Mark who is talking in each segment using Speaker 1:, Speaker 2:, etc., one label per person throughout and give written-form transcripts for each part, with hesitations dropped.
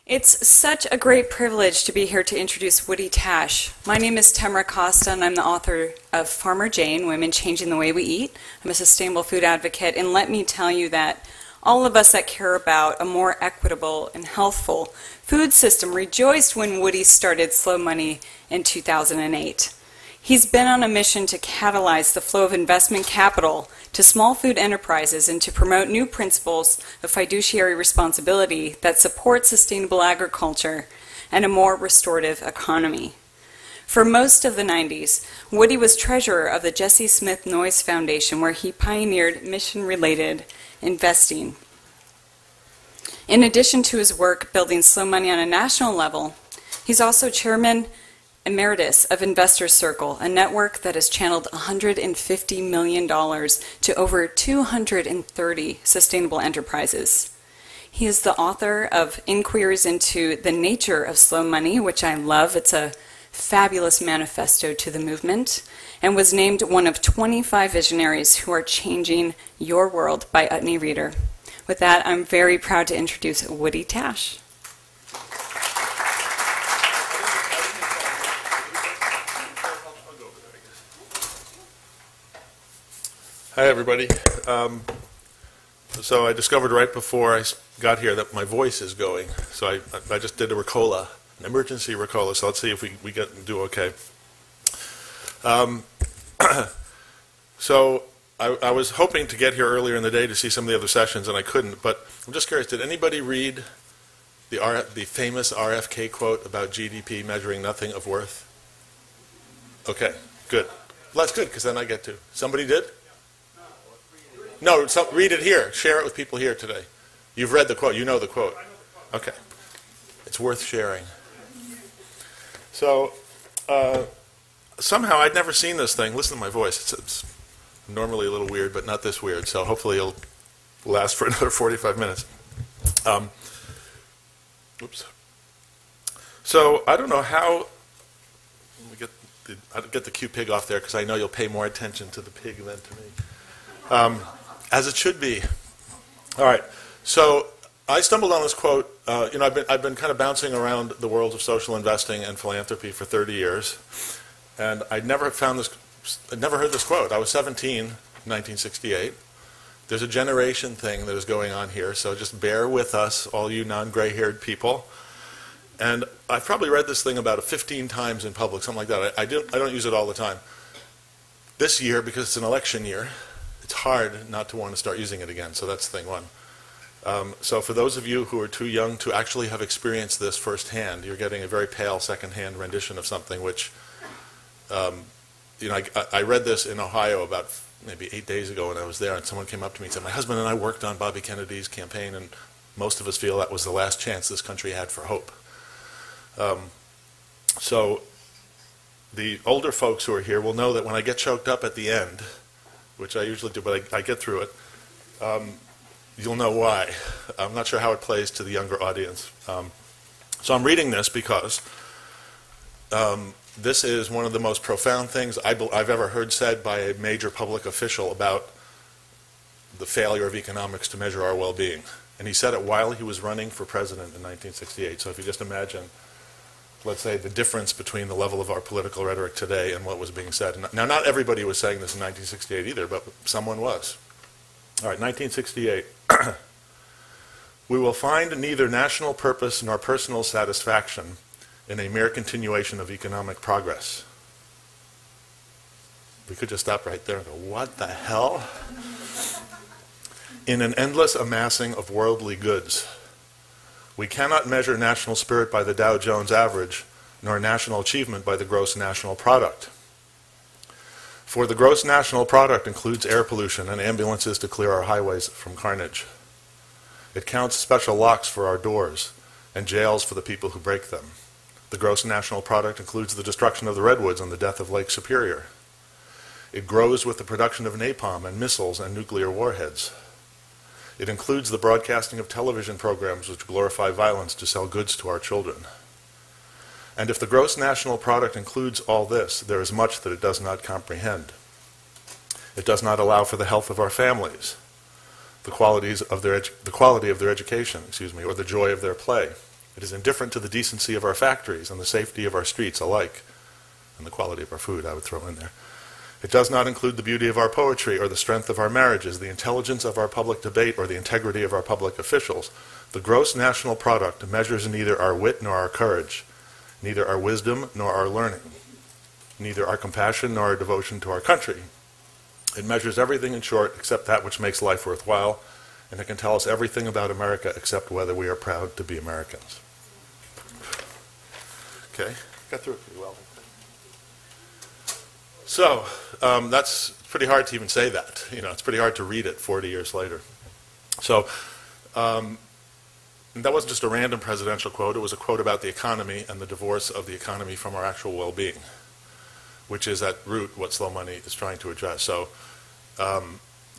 Speaker 1: It's such a great privilege to be here to introduce Woody Tash. My name is Tamara Costa, and I'm the author of Farmer Jane, Women Changing the Way We Eat. I'm a sustainable food advocate, and let me tell you that all of us that care about a more equitable and healthful food system rejoiced when Woody started Slow Money in 2008. He's been on a mission to catalyze the flow of investment capital to small food enterprises and to promote new principles of fiduciary responsibility that support sustainable agriculture and a more restorative economy. For most of the 90s, Woody was treasurer of the Jesse Smith Noyes Foundation, where he pioneered mission-related investing. In addition to his work building Slow Money on a national level, he's also chairman emeritus of Investors Circle, a network that has channeled $150 million to over 230 sustainable enterprises. He is the author of Inquiries into the Nature of Slow Money, which I love. It's a fabulous manifesto to the movement, and was named one of 25 visionaries who are changing your world by Utne Reader. With that, I'm very proud to introduce Woody Tash.
Speaker 2: Hi, everybody. So I discovered right before I got here that my voice is going. So I just did a Ricola, an emergency Ricola. So let's see if we do okay. So I was hoping to get here earlier in the day to see some of the other sessions, and I couldn't. But I'm just curious, did anybody read the famous RFK quote about GDP measuring nothing of worth? Okay, good. Well, that's good, because then I get to. Somebody did? No, read it here. Share it with people here today. You've read the quote. You know the quote. Okay. It's worth sharing. So, somehow I'd never seen this thing. Listen to my voice. It's normally a little weird, but not this weird. So hopefully it'll last for another 45 minutes. Oops. So I don't know how. I'll get the cute pig off there because I know you'll pay more attention to the pig than to me. As it should be. All right. So I stumbled on this quote. I've been kind of bouncing around the worlds of social investing and philanthropy for 30 years, and I'd never heard this quote. I was 17 in 1968. There's a generation thing that is going on here, so just bear with us, all you non-gray-haired people. And I've probably read this thing about 15 times in public, something like that. I don't use it all the time. This year, because it's an election year, it's hard not to want to start using it again, so that's thing one. So for those of you who are too young to actually have experienced this firsthand, you're getting a very pale second-hand rendition of something which, I read this in Ohio about maybe 8 days ago when I was there, and someone came up to me and said, my husband and I worked on Bobby Kennedy's campaign, and most of us feel that was the last chance this country had for hope. So the older folks who are here will know that when I get choked up at the end, which I usually do, but I get through it, you'll know why. I'm not sure how it plays to the younger audience. So I'm reading this because this is one of the most profound things I've ever heard said by a major public official about the failure of economics to measure our well-being. And he said it while he was running for president in 1968. So if you just imagine, let's say, the difference between the level of our political rhetoric today and what was being said. Now, not everybody was saying this in 1968 either, but someone was. All right, 1968. We will find neither national purpose nor personal satisfaction in a mere continuation of economic progress. We could just stop right there and go, what the hell? In an endless amassing of worldly goods. We cannot measure national spirit by the Dow Jones average, nor national achievement by the gross national product. For the gross national product includes air pollution and ambulances to clear our highways from carnage. It counts special locks for our doors and jails for the people who break them. The gross national product includes the destruction of the redwoods and the death of Lake Superior. It grows with the production of napalm and missiles and nuclear warheads. It includes the broadcasting of television programs which glorify violence to sell goods to our children. And if the gross national product includes all this, there is much that it does not comprehend. It does not allow for the health of our families, the quality of their education, or the joy of their play, It is indifferent to the decency of our factories and the safety of our streets alike, and the quality of our food I would throw in there. It does not include the beauty of our poetry or the strength of our marriages, the intelligence of our public debate or the integrity of our public officials. The gross national product measures neither our wit nor our courage, neither our wisdom nor our learning, neither our compassion nor our devotion to our country. It measures everything, in short, except that which makes life worthwhile, and it can tell us everything about America except whether we are proud to be Americans. Okay, got through it pretty well. So, that's pretty hard to even say that. You know, it's pretty hard to read it 40 years later. So, that wasn't just a random presidential quote. It was a quote about the economy and the divorce of the economy from our actual well-being, which is at root what Slow Money is trying to address. So,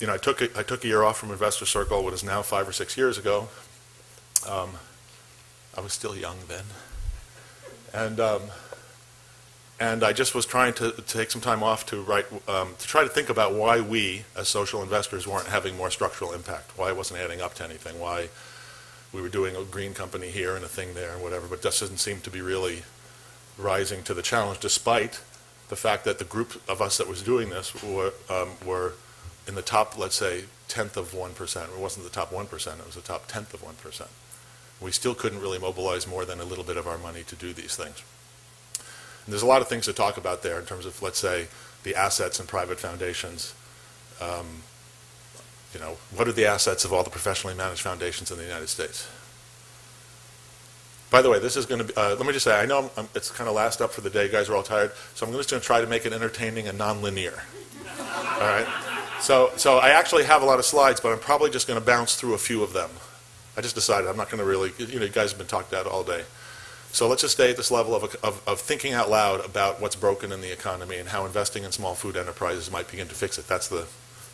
Speaker 2: you know, I took a year off from Investor Circle, what is now 5 or 6 years ago. I was still young then. And I just was trying to take some time off to write, to try to think about why we, as social investors, weren't having more structural impact, why it wasn't adding up to anything, why we were doing a green company here and a thing there and whatever, but just doesn't seem to be really rising to the challenge, despite the fact that the group of us that was doing this were in the top, let's say, 10th of 1%. It wasn't the top 1%, it was the top 10th of 1%. We still couldn't really mobilize more than a little bit of our money to do these things. And there's a lot of things to talk about there in terms of, let's say, the assets and private foundations. You know, what are the assets of all the professionally managed foundations in the United States? By the way, this is going to be, let me just say, I know it's kind of last up for the day, you guys are all tired, so I'm just going to try to make it entertaining and non-linear. All right? So I actually have a lot of slides, but I'm probably just going to bounce through a few of them. I just decided I'm not going to really, you know, you guys have been talked about all day. So let's just stay at this level of thinking out loud about what's broken in the economy and how investing in small food enterprises might begin to fix it. That's the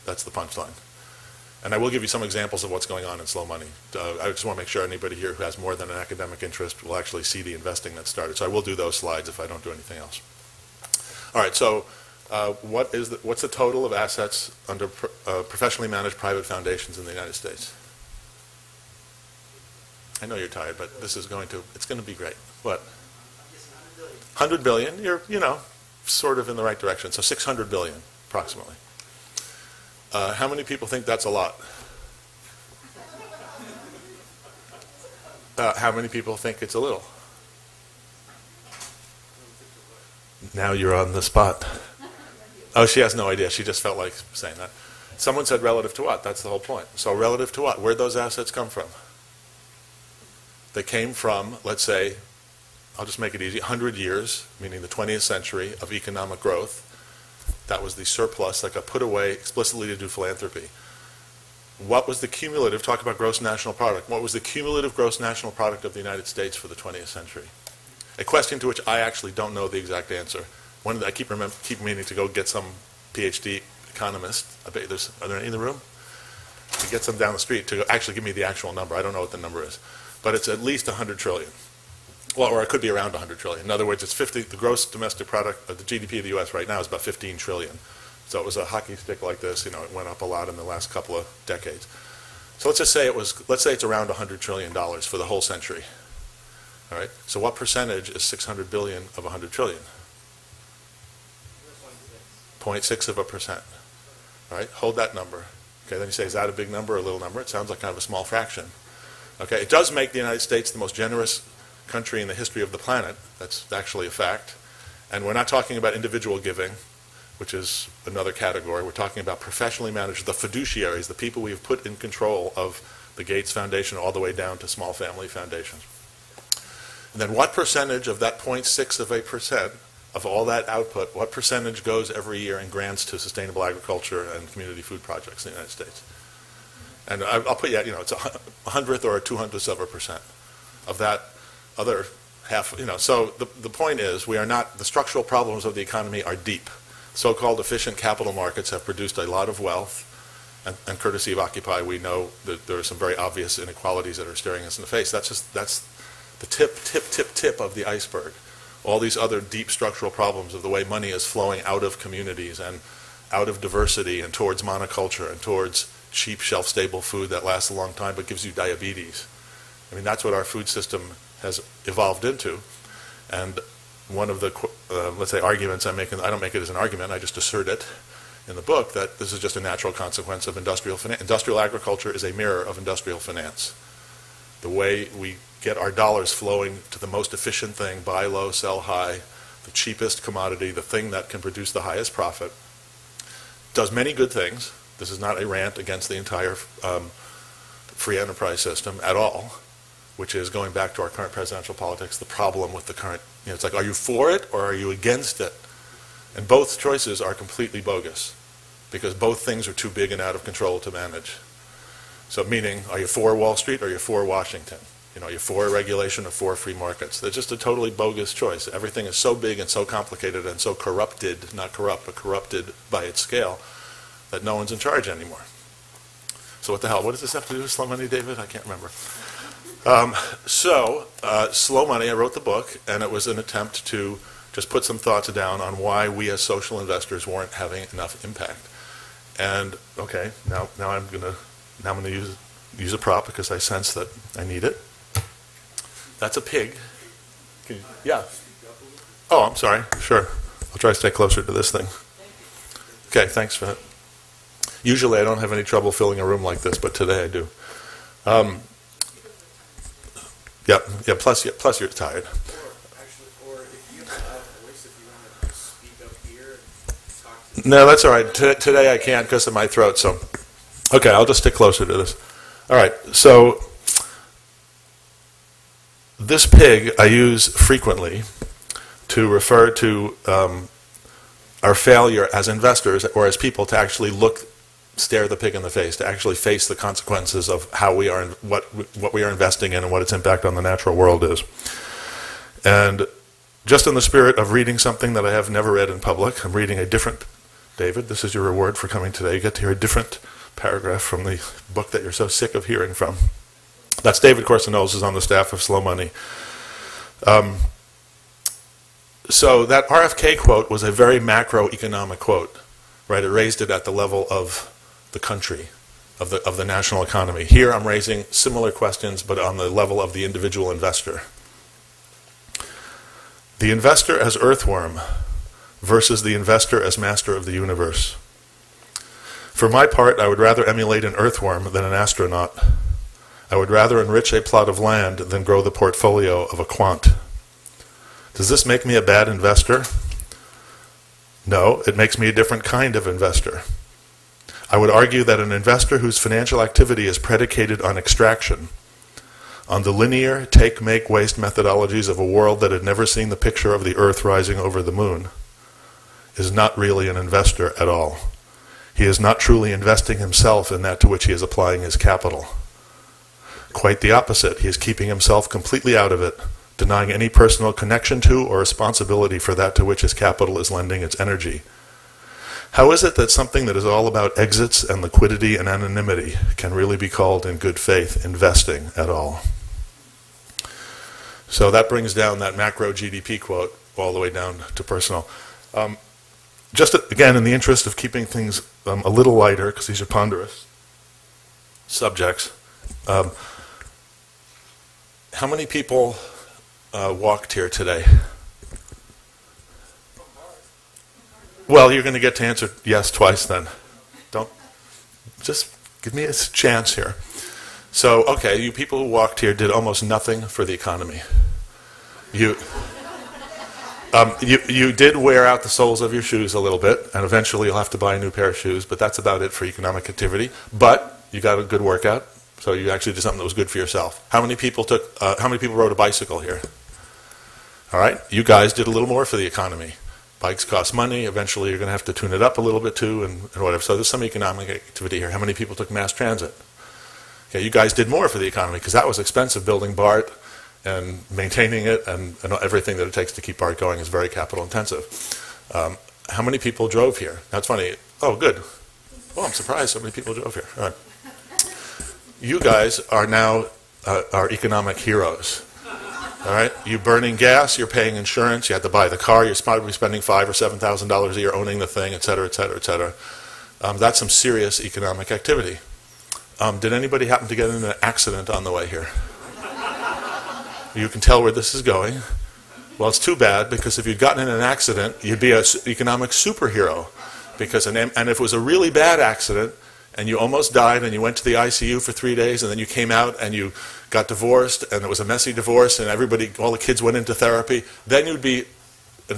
Speaker 2: punchline. And I will give you some examples of what's going on in Slow Money. I just want to make sure anybody here who has more than an academic interest will actually see the investing that started. So I will do those slides if I don't do anything else. All right, so what's the total of assets under professionally managed private foundations in the United States? I know you're tired, but this is it's going to be great. What? 100 billion. You're, you know, sort of in the right direction. So 600 billion, approximately. How many people think that's a lot? How many people think it's a little? Now you're on the spot. Oh, she has no idea. She just felt like saying that. Someone said relative to what? That's the whole point. So relative to what? Where'd those assets come from? They came from, let's say, I'll just make it easy, 100 years, meaning the 20th century of economic growth. That was the surplus that got put away explicitly to do philanthropy. What was the cumulative, talk about gross national product, what was the cumulative gross national product of the United States for the 20th century? A question to which I actually don't know the exact answer. I keep meaning to go get some PhD economist. I bet are there any in the room? To get some down the street to actually give me the actual number. I don't know what the number is. But it's at least 100 trillion. Well, or it could be around 100 trillion. In other words, it's the gross domestic product, the GDP of the U.S. right now is about 15 trillion. So it was a hockey stick like this, you know, it went up a lot in the last couple of decades. So let's just say let's say it's around $100 trillion for the whole century. All right, so what percentage is 600 billion of 100 trillion? 0.6%. All right, hold that number. Okay, then you say, is that a big number or a little number? It sounds like kind of a small fraction. Okay, it does make the United States the most generous country in the history of the planet. That's actually a fact. And we're not talking about individual giving, which is another category. We're talking about professionally managed, the fiduciaries, the people we have put in control of the Gates Foundation all the way down to small family foundations. And then what percentage of that 0.6% of all that output, what percentage goes every year in grants to sustainable agriculture and community food projects in the United States? And I'll put you know, it's a 100th or a 200th% of that other half, you know. So the point is, the structural problems of the economy are deep. So-called efficient capital markets have produced a lot of wealth, and courtesy of Occupy, we know that there are some very obvious inequalities that are staring us in the face. That's the tip of the iceberg. All these other deep structural problems of the way money is flowing out of communities and out of diversity and towards monoculture and towards cheap, shelf-stable food that lasts a long time but gives you diabetes. I mean, that's what our food system has evolved into. And one of the, let's say, arguments I'm making, I don't make it as an argument, I just assert it in the book, that this is just a natural consequence of industrial finance. Industrial agriculture is a mirror of industrial finance. The way we get our dollars flowing to the most efficient thing, buy low, sell high, the cheapest commodity, the thing that can produce the highest profit, does many good things. This is not a rant against the entire free enterprise system at all, which is, going back to our current presidential politics, the problem with the current, it's like, are you for it or are you against it? And both choices are completely bogus, because both things are too big and out of control to manage. So meaning, are you for Wall Street or are you for Washington? Are you for regulation or for free markets? They're just a totally bogus choice. Everything is so big and so complicated and so corrupted, not corrupt, but corrupted by its scale, that no one's in charge anymore. So what the hell? What does this have to do with slow money, David? I can't remember. Slow Money, I wrote the book, and it was an attempt to just put some thoughts down on why we as social investors weren't having enough impact. And okay, now I'm gonna use a prop because I sense that I need it. That's a pig. Yeah. Oh, I'm sorry. Sure. I'll try to stay closer to this thing. Okay, thanks for that. Usually I don't have any trouble filling a room like this, but today I do. Yeah. Plus you're tired.
Speaker 3: Or if you have a loud voice, if you want to speak up here and talk to
Speaker 2: No, that's all right. Today I can't because of my throat. So, okay, I'll just stick closer to this. All right. So, this pig I use frequently to refer to our failure as investors or as people to actually stare the pig in the face, to actually face the consequences of how we are, what we are investing in and what its impact on the natural world is. And just in the spirit of reading something that I have never read in public, I'm reading a different, David, this is your reward for coming today. You get to hear a different paragraph from the book that you're so sick of hearing from. That's David Corson-Knowles, who's on the staff of Slow Money. So that RFK quote was a very macroeconomic quote, right? It raised it at the level of the country, of the national economy. Here I'm raising similar questions, but on the level of the individual investor. The investor as earthworm versus the investor as master of the universe. For my part, I would rather emulate an earthworm than an astronaut. I would rather enrich a plot of land than grow the portfolio of a quant. Does this make me a bad investor? No, it makes me a different kind of investor. I would argue that an investor whose financial activity is predicated on extraction, on the linear take, make, waste methodologies of a world that had never seen the picture of the earth rising over the moon, is not really an investor at all. He is not truly investing himself in that to which he is applying his capital. Quite the opposite. He is keeping himself completely out of it, denying any personal connection to or responsibility for that to which his capital is lending its energy. How is it that something that is all about exits and liquidity and anonymity can really be called in good faith investing at all? So that brings down that macro GDP quote all the way down to personal. Just again, in the interest of keeping things a little lighter, because these are ponderous subjects, how many people walked here today? Well, you're going to get to answer yes twice then. Don't, just give me a chance here. So, okay, you people who walked here did almost nothing for the economy. You did wear out the soles of your shoes a little bit, and eventually you'll have to buy a new pair of shoes, but that's about it for economic activity. But you got a good workout, so you actually did something that was good for yourself. How many people rode a bicycle here? All right, you guys did a little more for the economy. Bikes cost money. Eventually, you're going to have to tune it up a little bit too, and whatever. So there's some economic activity here. How many people took mass transit? Okay, you guys did more for the economy because that was expensive. Building BART and maintaining it and everything that it takes to keep BART going is very capital intensive. How many people drove here? That's funny. Oh, good. Oh, I'm surprised so many people drove here. All right. You guys are now our economic heroes. All right, you burning gas, you're paying insurance, you had to buy the car, you're probably spending $5,000 or $7,000 a year owning the thing, et cetera, et cetera, et cetera. That's some serious economic activity. Did anybody happen to get in an accident on the way here? You can tell where this is going. Well, it's too bad, because if you'd gotten in an accident, you'd be an economic superhero. And if it was a really bad accident, and you almost died, and you went to the ICU for 3 days, and then you came out, and you got divorced, and it was a messy divorce, and all the kids went into therapy, then you'd be the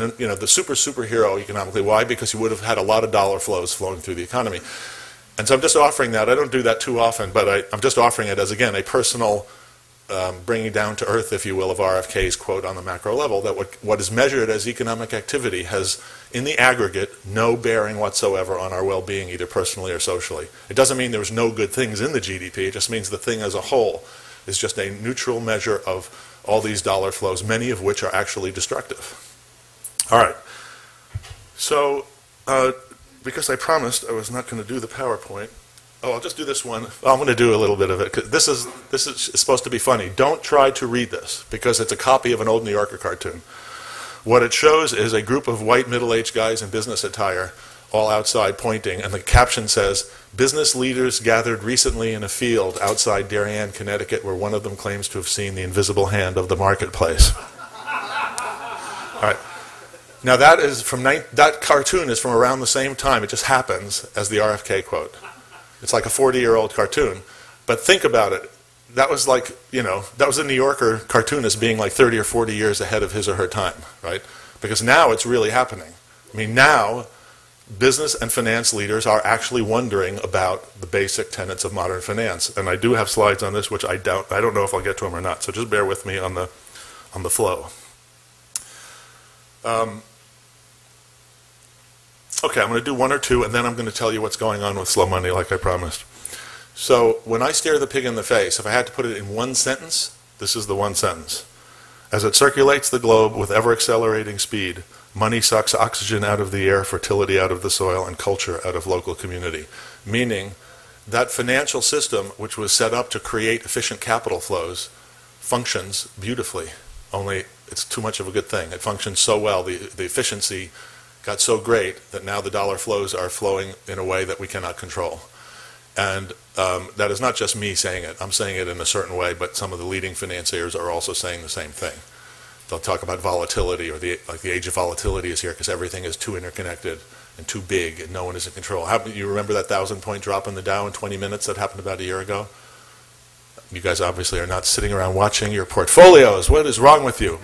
Speaker 2: superhero economically. Why? Because you would have had a lot of dollar flows flowing through the economy. And so I'm just offering that. I don't do that too often, but I'm just offering it as, again, a personal bringing down to earth, if you will, of RFK's quote on the macro level, that what is measured as economic activity has, in the aggregate, no bearing whatsoever on our well-being, either personally or socially. It doesn't mean there's no good things in the GDP. It just means the thing as a whole is just a neutral measure of all these dollar flows, many of which are actually destructive. All right. So, because I promised I was not going to do the PowerPoint, I'll just do this one. I'm going to do a little bit of it, 'cause this is supposed to be funny. Don't try to read this, because it's a copy of an old New Yorker cartoon. What it shows is a group of white middle-aged guys in business attire, all outside pointing, and the caption says, "Business leaders gathered recently in a field outside Darien, Connecticut, where one of them claims to have seen the invisible hand of the marketplace." All right. Now that cartoon is from around the same time, it just happens, as the RFK quote. It's like a 40-year-old cartoon. But think about it. That was like, that was a New Yorker cartoonist being like 30 or 40 years ahead of his or her time, right? Because now it's really happening. I mean, now business and finance leaders are actually wondering about the basic tenets of modern finance. And I do have slides on this, which I don't know if I'll get to them or not. So just bear with me on the flow. Okay, I'm going to do one or two, and then I'm going to tell you what's going on with slow money, like I promised. So when I stare the pig in the face, if I had to put it in one sentence, this is the one sentence. As it circulates the globe with ever-accelerating speed, money sucks oxygen out of the air, fertility out of the soil, and culture out of local community. Meaning that financial system, which was set up to create efficient capital flows, functions beautifully, only it's too much of a good thing. It functions so well, the efficiency got so great that now the dollar flows are flowing in a way that we cannot control. And that is not just me saying it. I'm saying it in a certain way, but some of the leading financiers are also saying the same thing. They'll talk about volatility, or the age of volatility is here because everything is too interconnected and too big and no one is in control. You remember that 1,000-point drop in the Dow in 20 minutes that happened about a year ago? You guys obviously are not sitting around watching your portfolios. What is wrong with you?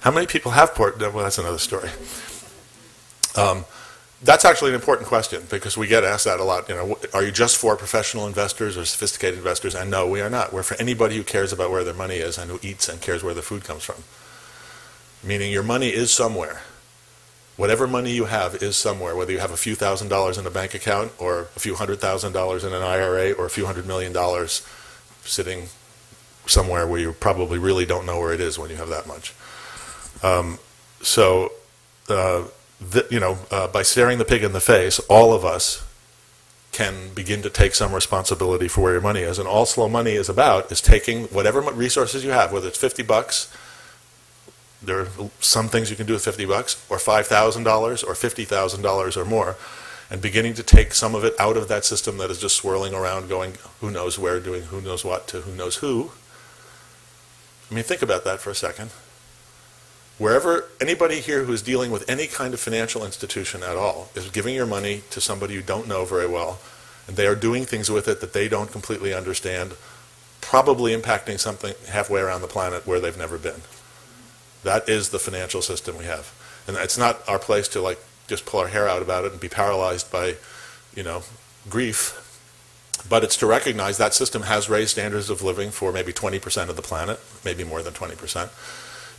Speaker 2: How many people have well, that's another story. That's actually an important question, because we get asked that a lot. Are you just for professional investors or sophisticated investors? And no, we are not. We're for anybody who cares about where their money is and who eats and cares where their food comes from. Meaning your money is somewhere. Whatever money you have is somewhere, whether you have a few $1,000s in a bank account or a few $100,000 in an IRA or a few $100 million sitting somewhere where you probably really don't know where it is when you have that much. By staring the pig in the face, all of us can begin to take some responsibility for where your money is. And all slow money is about is taking whatever resources you have, whether it's $50, there are some things you can do with $50, or $5,000 or $50,000 or more, and beginning to take some of it out of that system that is just swirling around, going who knows where, doing who knows what to who knows who. I mean, think about that for a second. Wherever anybody here who is dealing with any kind of financial institution at all is giving your money to somebody you don't know very well, and they are doing things with it that they don't completely understand, probably impacting something halfway around the planet where they've never been. That is the financial system we have. And it's not our place to just pull our hair out about it and be paralyzed by, grief. But it's to recognize that system has raised standards of living for maybe 20% of the planet, maybe more than 20%.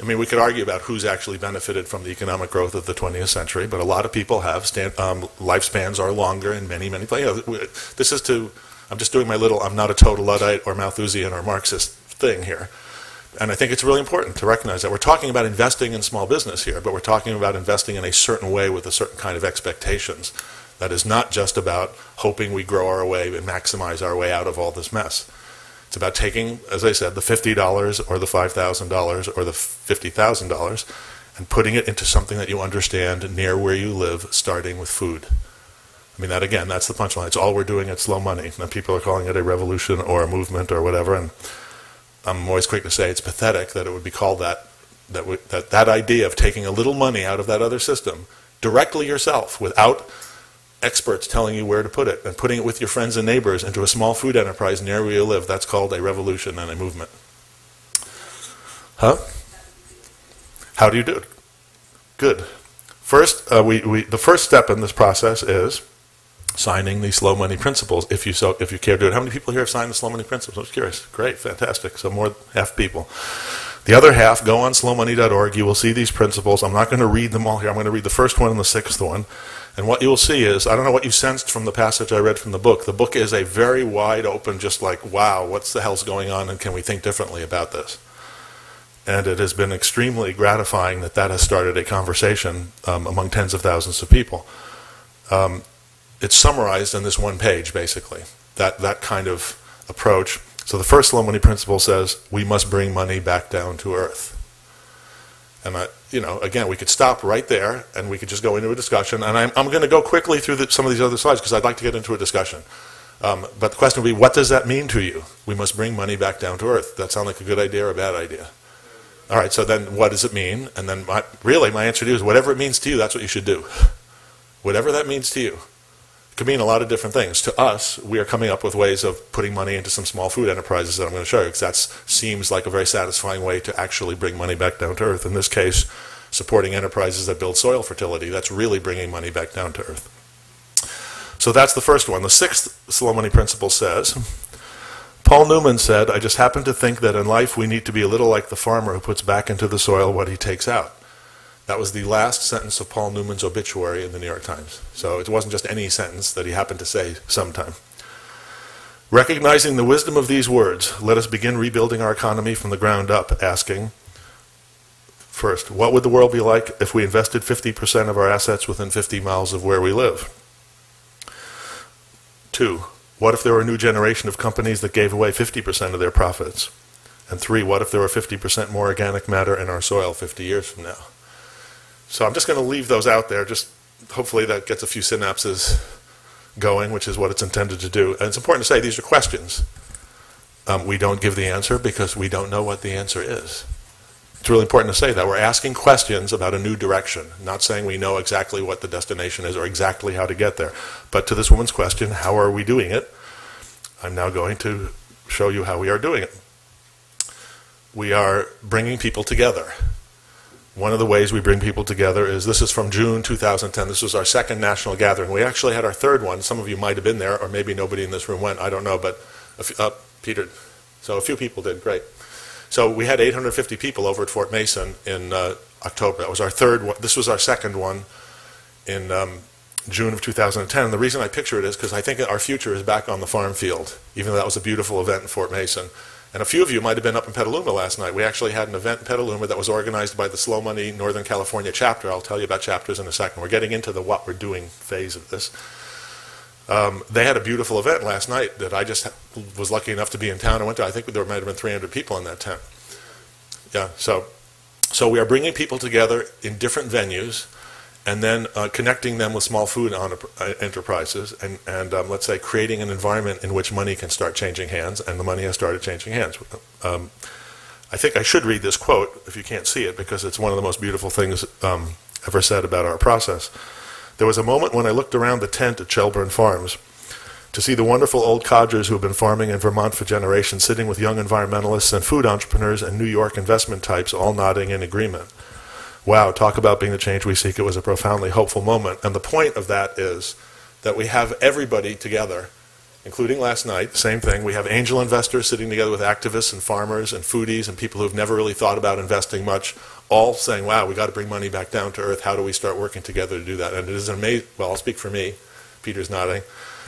Speaker 2: I mean, we could argue about who's actually benefited from the economic growth of the 20th century, but a lot of people have. Lifespans are longer in many, many places. I'm just doing my little, I'm not a total Luddite or Malthusian or Marxist thing here. And I think it's really important to recognize that we're talking about investing in small business here, but we're talking about investing in a certain way with a certain kind of expectations. That is not just about hoping we grow our way and maximize our way out of all this mess. It's about taking, as I said, the $50 or the $5,000 or the $50,000 and putting it into something that you understand near where you live, starting with food. I mean, that's the punchline. It's all we're doing at slow money. And people are calling it a revolution or a movement or whatever. And I'm always quick to say it's pathetic that it would be called that idea of taking a little money out of that other system directly yourself without experts telling you where to put it and putting it with your friends and neighbors into a small food enterprise near where you live. That's called a revolution and a movement. Huh? How do you do it? Good. First, the first step in this process is signing the slow money principles, if you care to do it. How many people here have signed the slow money principles? I was curious. Great, fantastic. So more than half people. The other half, go on slowmoney.org. You will see these principles. I'm not going to read them all here. I'm going to read the first one and the sixth one. And what you will see is, I don't know what you sensed from the passage I read from the book. The book is a very wide open, just like, wow, what's the hell's going on, and can we think differently about this? And it has been extremely gratifying that has started a conversation among tens of thousands of people. It's summarized in this one page, basically, that kind of approach. So the first slow money principle says, we must bring money back down to earth. And again, we could stop right there, and we could just go into a discussion. And I'm going to go quickly through some of these other slides, because I'd like to get into a discussion. But the question would be, what does that mean to you? We must bring money back down to earth. That sound like a good idea or a bad idea? All right, so then what does it mean? And then my answer to you is, whatever it means to you, that's what you should do. Whatever that means to you. It could mean a lot of different things. To us, we are coming up with ways of putting money into some small food enterprises that I'm going to show you, because that seems like a very satisfying way to actually bring money back down to earth. In this case, supporting enterprises that build soil fertility. That's really bringing money back down to earth. So that's the first one. The sixth slow money principle says, Paul Newman said, I just happen to think that in life we need to be a little like the farmer who puts back into the soil what he takes out. That was the last sentence of Paul Newman's obituary in the New York Times. So it wasn't just any sentence that he happened to say sometime. Recognizing the wisdom of these words, let us begin rebuilding our economy from the ground up, asking, first, what would the world be like if we invested 50% of our assets within 50 miles of where we live? 2, what if there were a new generation of companies that gave away 50% of their profits? And 3, what if there were 50% more organic matter in our soil 50 years from now? So I'm just going to leave those out there. Just hopefully that gets a few synapses going, which is what it's intended to do. And it's important to say these are questions. We don't give the answer because we don't know what the answer is. It's really important to say that. We're asking questions about a new direction, not saying we know exactly what the destination is or exactly how to get there. But to this woman's question, how are we doing it? I'm now going to show you how we are doing it. We are bringing people together. One of the ways we bring people together is, this is from June 2010. This was our second national gathering. We actually had our third one. Some of you might have been there, or maybe nobody in this room went. I don't know, but Peter. So a few people did. Great. So we had 850 people over at Fort Mason in October. That was our third one. This was our second one in June of 2010. And the reason I picture it is because I think our future is back on the farm field, even though that was a beautiful event in Fort Mason. And a few of you might have been up in Petaluma last night. We actually had an event in Petaluma that was organized by the Slow Money Northern California chapter. I'll tell you about chapters in a second. We're getting into the what we're doing phase of this. They had a beautiful event last night that I just was lucky enough to be in town and went to. I think there might have been 300 people in that tent. Yeah, so we are bringing people together in different venues and then connecting them with small food enterprises and let's say creating an environment in which money can start changing hands, and the money has started changing hands. I think I should read this quote, if you can't see it, because it's one of the most beautiful things ever said about our process. There was a moment when I looked around the tent at Shelburne Farms to see the wonderful old codgers who have been farming in Vermont for generations sitting with young environmentalists and food entrepreneurs and New York investment types all nodding in agreement. Wow, talk about being the change we seek. It was a profoundly hopeful moment. And the point of that is that we have everybody together, including last night, same thing. We have angel investors sitting together with activists and farmers and foodies and people who have never really thought about investing much, all saying, wow, we got to bring money back down to earth. How do we start working together to do that? And it is an amazing, well, I'll speak for me. Peter's nodding.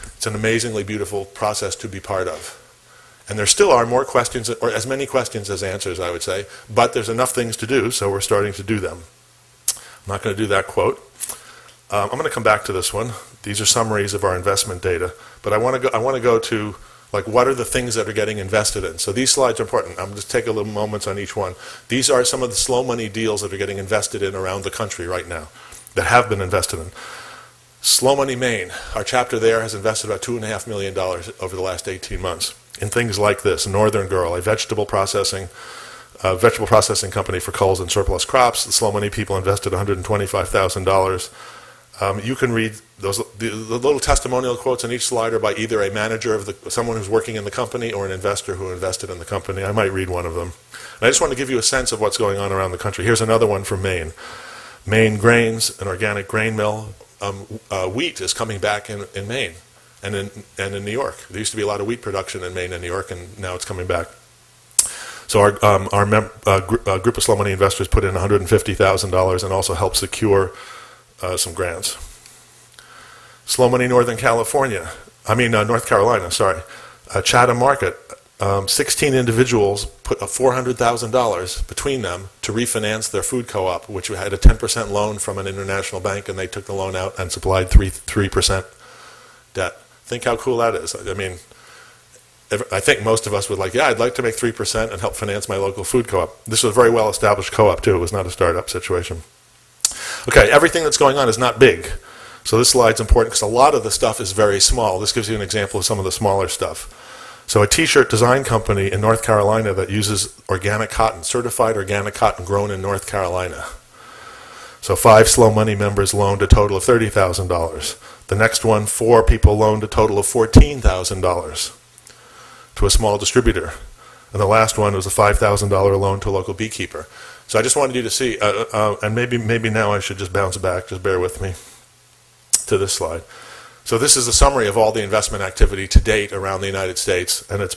Speaker 2: It's an amazingly beautiful process to be part of. And there still are more questions, or as many questions as answers, I would say, but there's enough things to do, so we're starting to do them. I'm not going to do that quote. I'm going to come back to this one. These are summaries of our investment data, but I want to go to, like, what are the things that are getting invested in? So these slides are important. I'm just take a little moments on each one. These are some of the slow money deals that are getting invested in around the country right now, that have been invested in. Slow Money Maine, our chapter there has invested about $2.5 million over the last 18 months in things like this. Northern Girl, a vegetable processing company for culls and surplus crops. The Slow Money people invested $125,000. You can read the little testimonial quotes on each slide are by either a manager of someone who's working in the company or an investor who invested in the company. I might read one of them. And I just want to give you a sense of what's going on around the country. Here's another one from Maine. Maine Grains, an organic grain mill. Wheat is coming back in Maine and in New York. There used to be a lot of wheat production in Maine and New York, and now it's coming back. So our group of Slow Money investors put in $150,000 and also helped secure some grants. Slow Money North Carolina, sorry. Chatham Market, 16 individuals put $400,000 between them to refinance their food co-op, which had a 10% loan from an international bank, and they took the loan out and supplied 3% debt. Think how cool that is. I mean, I think most of us would I'd like to make 3% and help finance my local food co-op. This was a very well-established co-op, too. It was not a startup situation. Okay, everything that's going on is not big. So this slide's important because a lot of the stuff is very small. This gives you an example of some of the smaller stuff. So a t-shirt design company in North Carolina that uses organic cotton, certified organic cotton grown in North Carolina. So 5 Slow Money members loaned a total of $30,000. The next one, 4 people loaned a total of $14,000 to a small distributor. And the last one was a $5,000 loan to a local beekeeper. So I just wanted you to see, and maybe now I should just bounce back, just bear with me, to this slide. So this is a summary of all the investment activity to date around the United States, and it's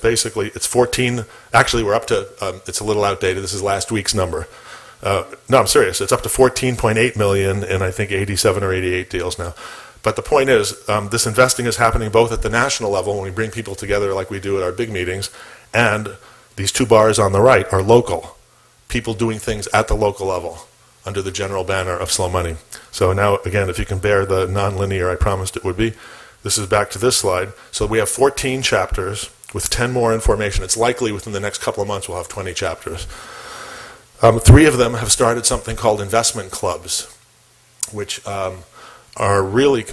Speaker 2: 14, actually we're up to, it's a little outdated, this is last week's number. No, I'm serious, it's up to 14.8 million in I think 87 or 88 deals now. But the point is, this investing is happening both at the national level when we bring people together like we do at our big meetings, and these 2 bars on the right are local. People doing things at the local level under the general banner of Slow Money. So now, again, if you can bear the nonlinear I promised it would be, this is back to this slide. So we have 14 chapters with 10 more in formation. It's likely within the next couple of months we'll have 20 chapters. 3 of them have started something called investment clubs, which are really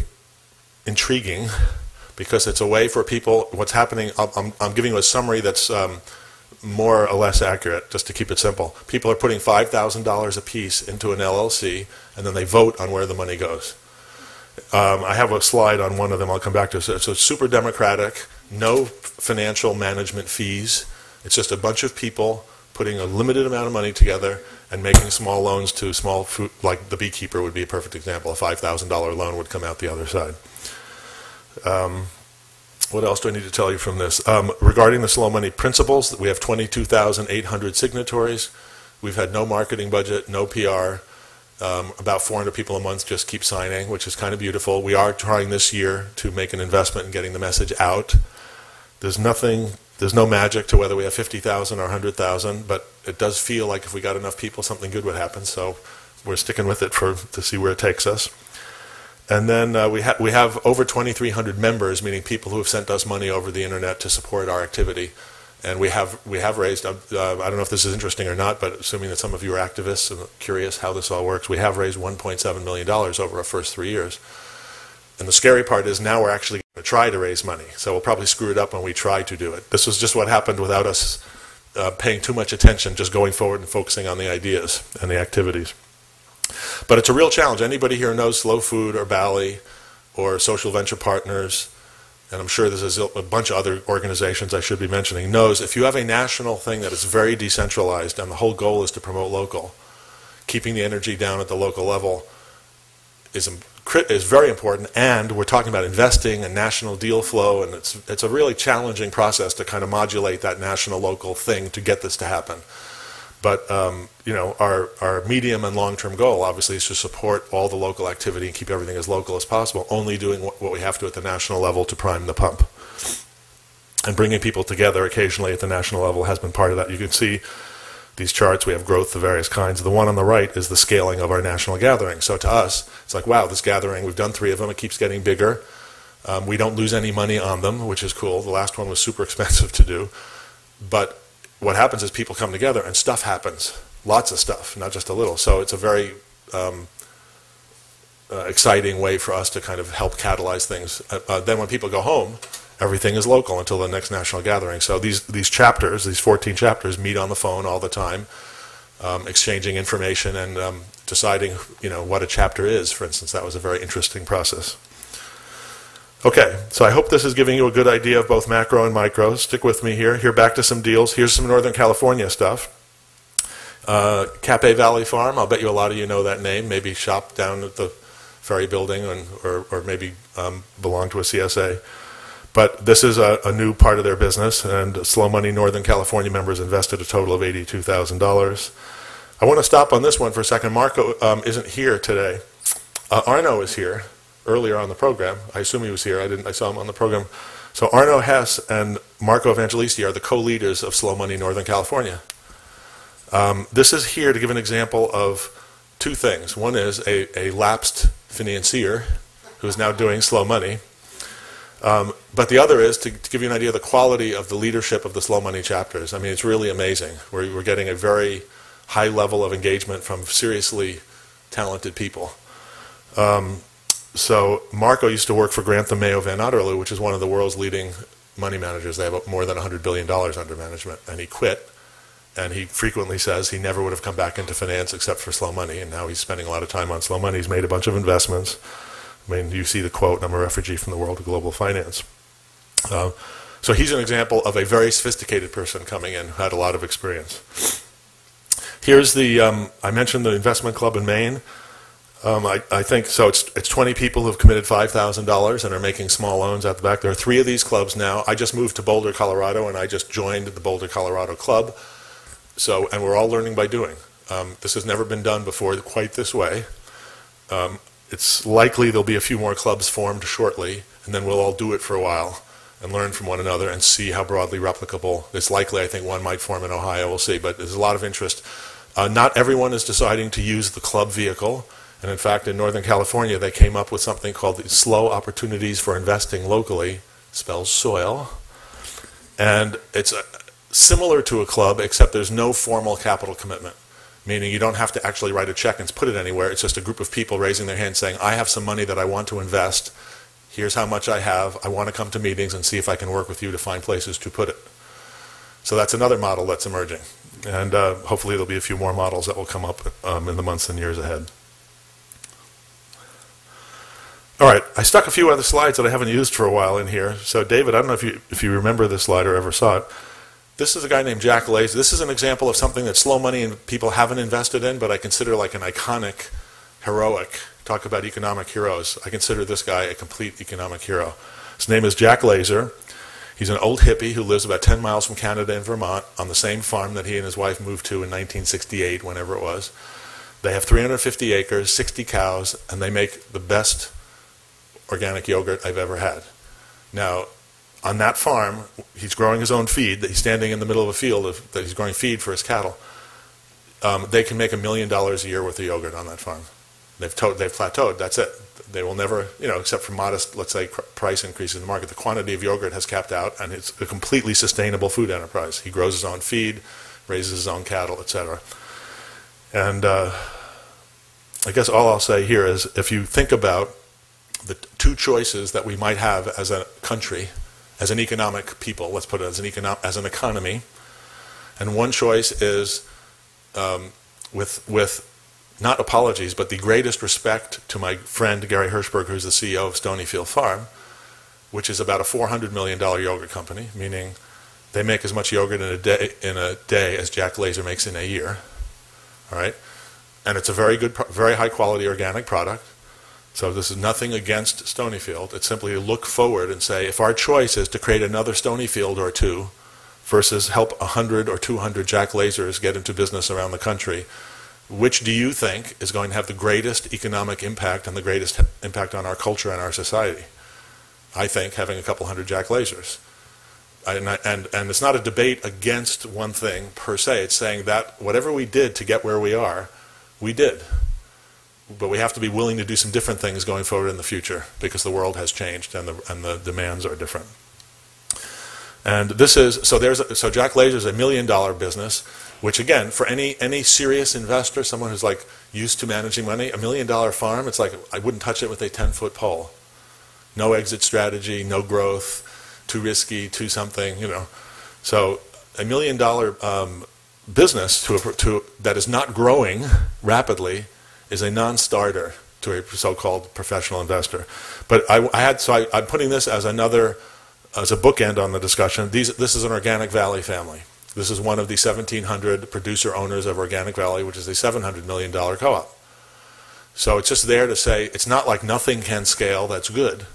Speaker 2: intriguing because it's a way for people, what's happening, I'm giving you a summary that's more or less accurate, just to keep it simple. People are putting $5,000 a piece into an LLC, and then they vote on where the money goes. I have a slide on one of them I'll come back to. So it's super democratic, no financial management fees. It's just a bunch of people putting a limited amount of money together and making small loans to small food, like the beekeeper would be a perfect example. A $5,000 loan would come out the other side. What else do I need to tell you from this? Regarding the Slow Money principles, we have 22,800 signatories. We've had no marketing budget, no PR. About 400 people a month just keep signing, which is kind of beautiful. We are trying this year to make an investment in getting the message out. There's no magic to whether we have 50,000 or 100,000, but it does feel like if we got enough people, something good would happen. So we're sticking with it to see where it takes us. And then we have over 2,300 members, meaning people who have sent us money over the internet to support our activity. And we have raised, I don't know if this is interesting or not, but assuming that some of you are activists and curious how this all works, we have raised $1.7 million over our first 3 years. And the scary part is now we're actually going to try to raise money. So we'll probably screw it up when we try to do it. This was just what happened without us paying too much attention, just going forward and focusing on the ideas and the activities. But it's a real challenge. Anybody here knows Slow Food or Bally or Social Venture Partners, and I'm sure there's a bunch of other organizations I should be mentioning, knows if you have a national thing that is very decentralized and the whole goal is to promote local, keeping the energy down at the local level is very important, and we're talking about investing and national deal flow, and it's a really challenging process to kind of modulate that national local thing to get this to happen. But our medium and long-term goal, obviously, is to support all the local activity and keep everything as local as possible, only doing what we have to at the national level to prime the pump. And bringing people together occasionally at the national level has been part of that. You can see these charts. We have growth of various kinds. The one on the right is the scaling of our national gathering. So to us, it's like, wow, this gathering, we've done 3 of them. It keeps getting bigger. We don't lose any money on them, which is cool. The last one was super expensive to do. But what happens is people come together and stuff happens. Lots of stuff, not just a little. So it's a very exciting way for us to kind of help catalyze things. Then when people go home, everything is local until the next national gathering. So these chapters, these 14 chapters, meet on the phone all the time, exchanging information and deciding, what a chapter is. For instance, that was a very interesting process. Okay, so I hope this is giving you a good idea of both macro and micro. Stick with me here. Here, back to some deals. Here's some Northern California stuff. Cape Valley Farm, I'll bet you a lot of you know that name. Maybe shop down at the Ferry Building or maybe belong to a CSA. But this is a new part of their business, and Slow Money Northern California members invested a total of $82,000. I want to stop on this one for a second. Marco isn't here today. Arno is here earlier on the program. I assume he was here. I saw him on the program. So Arno Hess and Marco Evangelisti are the co-leaders of Slow Money Northern California. This is here to give an example of two things. One is a lapsed financier who is now doing Slow Money. But the other is to give you an idea of the quality of the leadership of the Slow Money chapters. I mean, it's really amazing. We're getting a very high level of engagement from seriously talented people. So Marco used to work for Grantham Mayo Van Otterloo, which is one of the world's leading money managers. They have more than $100 billion under management. And he quit. And he frequently says he never would have come back into finance except for Slow Money. And now he's spending a lot of time on Slow Money. He's made a bunch of investments. I mean, you see the quote, "I'm a refugee from the world of global finance." So he's an example of a very sophisticated person coming in who had a lot of experience. Here's the, I mentioned the investment club in Maine. I think, so it's 20 people who've committed $5,000 and are making small loans out the back. There are 3 of these clubs now. I just moved to Boulder, Colorado, and I just joined the Boulder, Colorado club. So, and we're all learning by doing. This has never been done before quite this way. It's likely there'll be a few more clubs formed shortly, and then we'll all do it for a while and learn from one another and see how broadly replicable. It's likely, I think, one might form in Ohio. We'll see, but there's a lot of interest. Not everyone is deciding to use the club vehicle, and in fact, in Northern California, they came up with something called the Slow Opportunities for Investing Locally, spells soil, and it's similar to a club, except there's no formal capital commitment. Meaning you don't have to actually write a check and put it anywhere. It's just a group of people raising their hand saying, I have some money that I want to invest. Here's how much I have. I want to come to meetings and see if I can work with you to find places to put it. So that's another model that's emerging. And hopefully there'll be a few more models that will come up in the months and years ahead. All right, I stuck a few other slides that I haven't used for a while in here. So David, I don't know if you remember this slide or ever saw it. This is a guy named Jack Laser. This is an example of something that Slow Money and people haven't invested in, but I consider like an iconic, heroic, talk about economic heroes. I consider this guy a complete economic hero. His name is Jack Laser. He's an old hippie who lives about 10 miles from Canada in Vermont on the same farm that he and his wife moved to in 1968, whenever it was. They have 350 acres, 60 cows, and they make the best organic yogurt I've ever had. Now, on that farm, he's growing his own feed. He's standing in the middle of a field that he's growing feed for his cattle. They can make $1 million a year worth of yogurt on that farm. They've plateaued. That's it. They will never, except for modest, let's say, price increases in the market. The quantity of yogurt has capped out, and it's a completely sustainable food enterprise. He grows his own feed, raises his own cattle, etc. And I guess all I'll say here is, if you think about the 2 choices that we might have as a country, as an economic people, let's put it as an economy, and one choice is with not apologies, but the greatest respect to my friend Gary Hirschberg, who's the CEO of Stonyfield Farm, which is about a $400 million yogurt company, meaning they make as much yogurt in a day as Jack Laser makes in a year. All right, and it's a very good, very high quality organic product. So this is nothing against Stonyfield. It's simply to look forward and say, if our choice is to create another Stonyfield or 2 versus help 100 or 200 Jack Lasers get into business around the country, which do you think is going to have the greatest economic impact and the greatest impact on our culture and our society? I think having a couple hundred Jack Lasers. And it's not a debate against one thing per se. It's saying that whatever we did to get where we are, we did. But we have to be willing to do some different things going forward in the future because the world has changed and the demands are different. And this is, so Jack Laser is $1 million business. which again, for any serious investor, someone who's like used to managing money, $1 million farm, it's like I wouldn't touch it with a 10-foot pole. No exit strategy, no growth, too risky, too something, you know. So $1 million business that is not growing rapidly is a non-starter to a so-called professional investor. But I'm putting this as a bookend on the discussion. This is an Organic Valley family. This is one of the 1,700 producer owners of Organic Valley, which is a $700 million co-op. So it's just there to say it's not like nothing can scale that's good.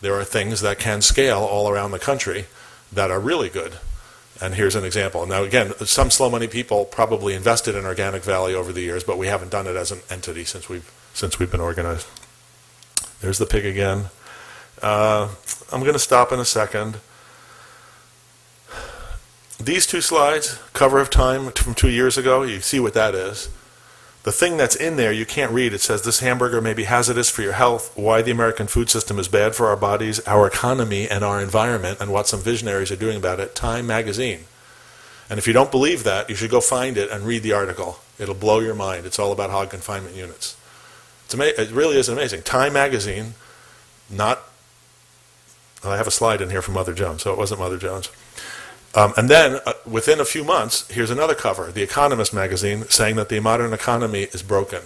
Speaker 2: There are things that can scale all around the country that are really good. And here's an example. Now again, some slow money people probably invested in Organic Valley over the years, but we haven't done it as an entity since we've been organized. There's the pig again. I'm going to stop in a second. These two slides, cover of Time from 2 years ago, you see what that is. The thing that's in there you can't read. It says this hamburger may be hazardous for your health, why the American food system is bad for our bodies, our economy, and our environment, and what some visionaries are doing about it. Time magazine. And if you don't believe that, you should go find it and read the article. It'll blow your mind. It's all about hog confinement units. It really is amazing. Time magazine, I have a slide in here from Mother Jones, so it wasn't Mother Jones. And then, within a few months, here's another cover, The Economist magazine, saying that the modern economy is broken.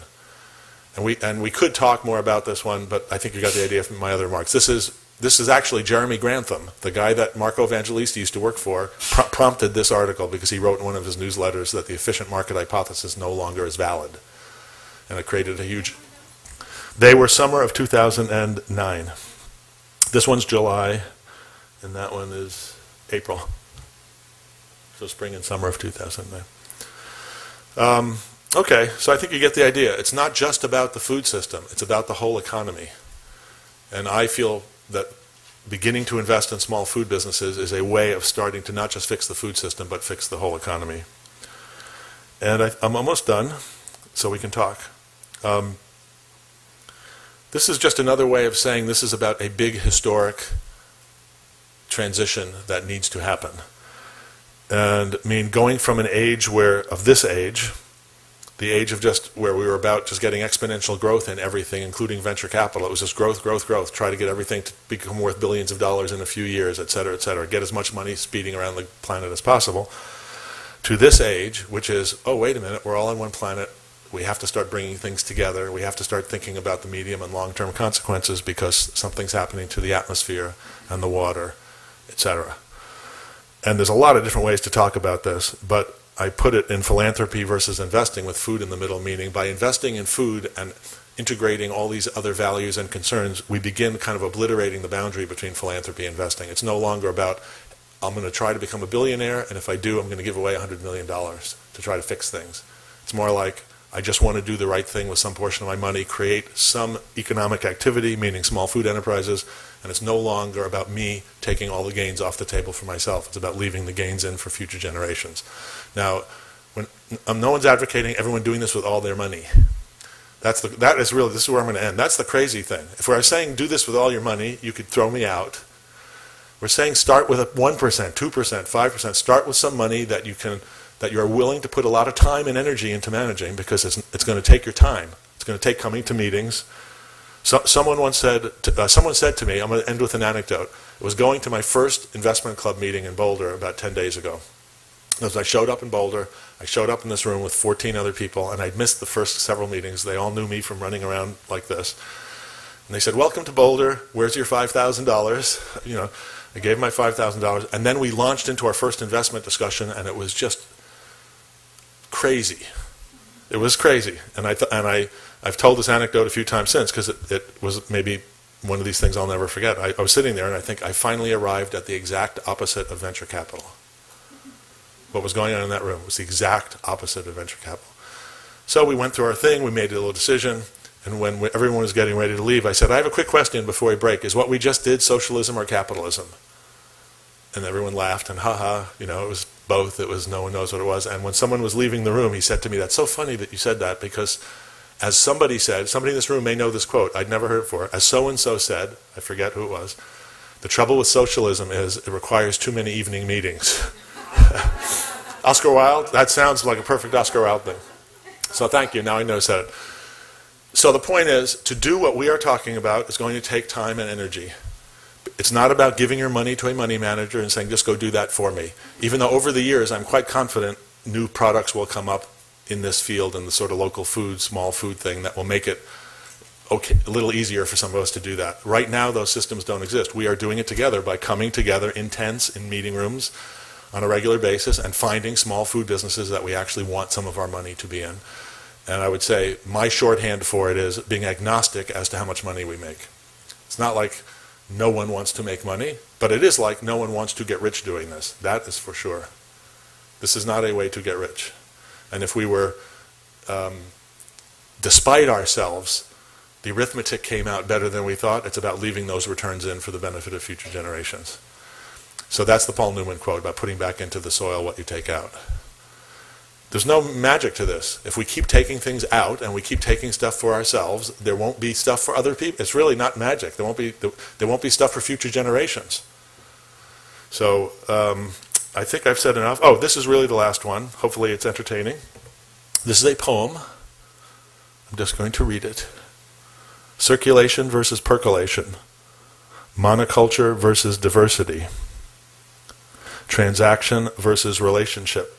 Speaker 2: And we could talk more about this one, but I think you got the idea from my other remarks. This is actually Jeremy Grantham, the guy that Marco Evangelisti used to work for, prompted this article because he wrote in one of his newsletters that the efficient market hypothesis no longer is valid. And it created a huge... They were summer of 2009. This one's July, and that one is April. So spring and summer of 2009. Okay, so I think you get the idea. It's not just about the food system. It's about the whole economy. And I feel that beginning to invest in small food businesses is a way of starting to not just fix the food system, but fix the whole economy. And I'm almost done, so we can talk. This is just another way of saying this is about a big historic transition that needs to happen. And I mean, going from an age of this age, the age of just where we were about just getting exponential growth in everything, including venture capital. It was just growth, growth, growth. Try to get everything to become worth billions of dollars in a few years, et cetera, et cetera. Get as much money speeding around the planet as possible. To this age, which is, oh, wait a minute, we're all on one planet. We have to start bringing things together. We have to start thinking about the medium and long-term consequences because something's happening to the atmosphere and the water, et cetera. And there's a lot of different ways to talk about this, but I put it in philanthropy versus investing with food in the middle, meaning by investing in food and integrating all these other values and concerns, we begin kind of obliterating the boundary between philanthropy and investing. It's no longer about, I'm going to try to become a billionaire, and if I do, I'm going to give away $100 million to try to fix things. It's more like, I just want to do the right thing with some portion of my money, create some economic activity, meaning small food enterprises, and it's no longer about me taking all the gains off the table for myself. It's about leaving the gains in for future generations. Now, no one's advocating everyone doing this with all their money. This is where I'm going to end. That's the crazy thing. If we're saying do this with all your money, you could throw me out. We're saying start with 1%, 2%, 5%. Start with some money that you are willing to put a lot of time and energy into managing because it's going to take your time. It's going to take coming to meetings. So, someone said to me, I'm going to end with an anecdote. It was going to my first investment club meeting in Boulder about 10 days ago. As I showed up in Boulder, I showed up in this room with 14 other people, and I'd missed the first several meetings. They all knew me from running around like this. And they said, welcome to Boulder. Where's your $5,000? You know, I gave my $5,000, and then we launched into our first investment discussion, and it was just crazy. It was crazy. And I've told this anecdote a few times since because it was maybe one of these things I'll never forget. I was sitting there, and I think I finally arrived at the exact opposite of venture capital. What was going on in that room was the exact opposite of venture capital. So we went through our thing, we made a little decision, and when everyone was getting ready to leave, I said, I have a quick question before we break. Is what we just did socialism or capitalism? And everyone laughed, and haha, you know, it was both. It was no one knows what it was. And when someone was leaving the room, he said to me, that's so funny that you said that, because as somebody said, somebody in this room may know this quote, I'd never heard it before, as so-and-so said, I forget who it was, the trouble with socialism is it requires too many evening meetings. Oscar Wilde? That sounds like a perfect Oscar Wilde thing. So thank you. Now I know I said it. So the point is, to do what we are talking about is going to take time and energy. It's not about giving your money to a money manager and saying, just go do that for me. Even though over the years, I'm quite confident new products will come up in this field, in the sort of local food, small food thing that will make it okay, a little easier for some of us to do that. Right now, those systems don't exist. We are doing it together by coming together in tents, in meeting rooms on a regular basis and finding small food businesses that we actually want some of our money to be in. And I would say my shorthand for it is being agnostic as to how much money we make. It's not like no one wants to make money, but it is like no one wants to get rich doing this. That is for sure. This is not a way to get rich. And if we were, despite ourselves, the arithmetic came out better than we thought, it's about leaving those returns in for the benefit of future generations. So that's the Paul Newman quote about putting back into the soil what you take out. There's no magic to this. If we keep taking things out and we keep taking stuff for ourselves, there won't be stuff for other people. It's really not magic. There won't be stuff for future generations. So I think I've said enough. Oh, this is really the last one. Hopefully it's entertaining. This is a poem. I'm just going to read it. Circulation versus percolation. Monoculture versus diversity. Transaction versus relationship.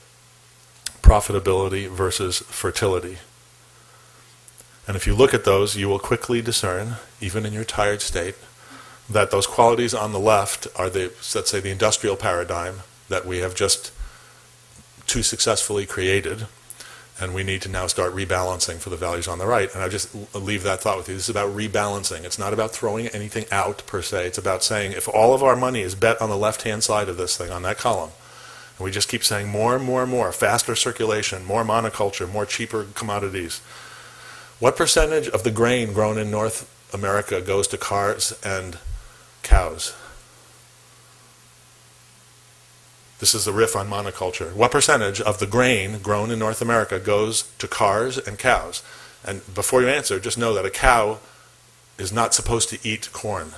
Speaker 2: Profitability versus fertility. And if you look at those, you will quickly discern, even in your tired state, that those qualities on the left are let's say, the industrial paradigm that we have just too successfully created, and we need to now start rebalancing for the values on the right. And I just leave that thought with you. This is about rebalancing. It's not about throwing anything out, per se. It's about saying, if all of our money is bet on the left-hand side of this thing, on that column, and we just keep saying more and more and more, faster circulation, more monoculture, more cheaper commodities, what percentage of the grain grown in North America goes to cars and cows? This is the riff on monoculture. What percentage of the grain grown in North America goes to cars and cows? And before you answer, just know that a cow is not supposed to eat corn.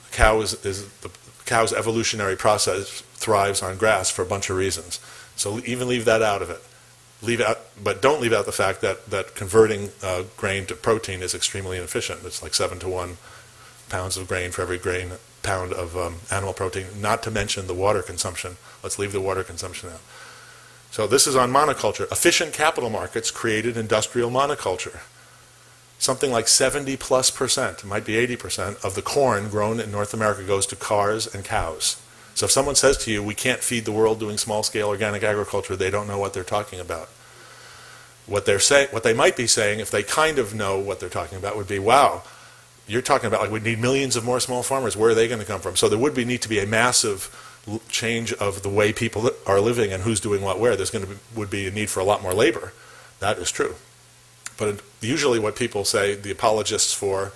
Speaker 2: A cow the cow's evolutionary process thrives on grass for a bunch of reasons. So even leave that out of it. But don't leave out the fact that converting grain to protein is extremely inefficient. It's like 7 to 1 pounds of grain for every pound of animal protein, not to mention the water consumption. Let's leave the water consumption out. So this is on monoculture. Efficient capital markets created industrial monoculture. Something like 70+%, it might be 80%, of the corn grown in North America goes to cars and cows. So if someone says to you, we can't feed the world doing small-scale organic agriculture, they don't know what they're talking about. What they might be saying, if they kind of know what they're talking about, would be, wow, you're talking about like we need millions of more small farmers. Where are they going to come from? So there would need to be a massive change of the way people are living and who's doing what where. Would be a need for a lot more labor. That is true. But usually what people say, the apologists for,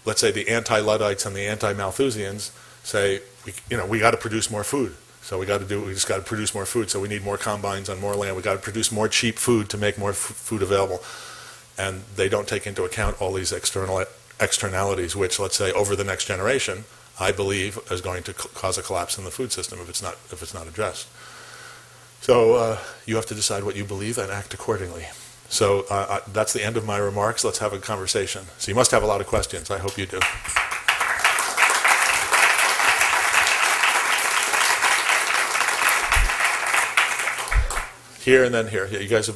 Speaker 2: let's say the anti-Luddites and the anti-Malthusians say, we got to produce more food. So we just got to produce more food. So we need more combines on more land. We got to produce more cheap food to make more food available. And they don't take into account all these externalities, which, let's say, over the next generation, I believe is going to cause a collapse in the food system if it's not addressed. So you have to decide what you believe and act accordingly. So that's the end of my remarks. Let's have a conversation. So you must have a lot of questions. I hope you do. Here and then here. Yeah, you guys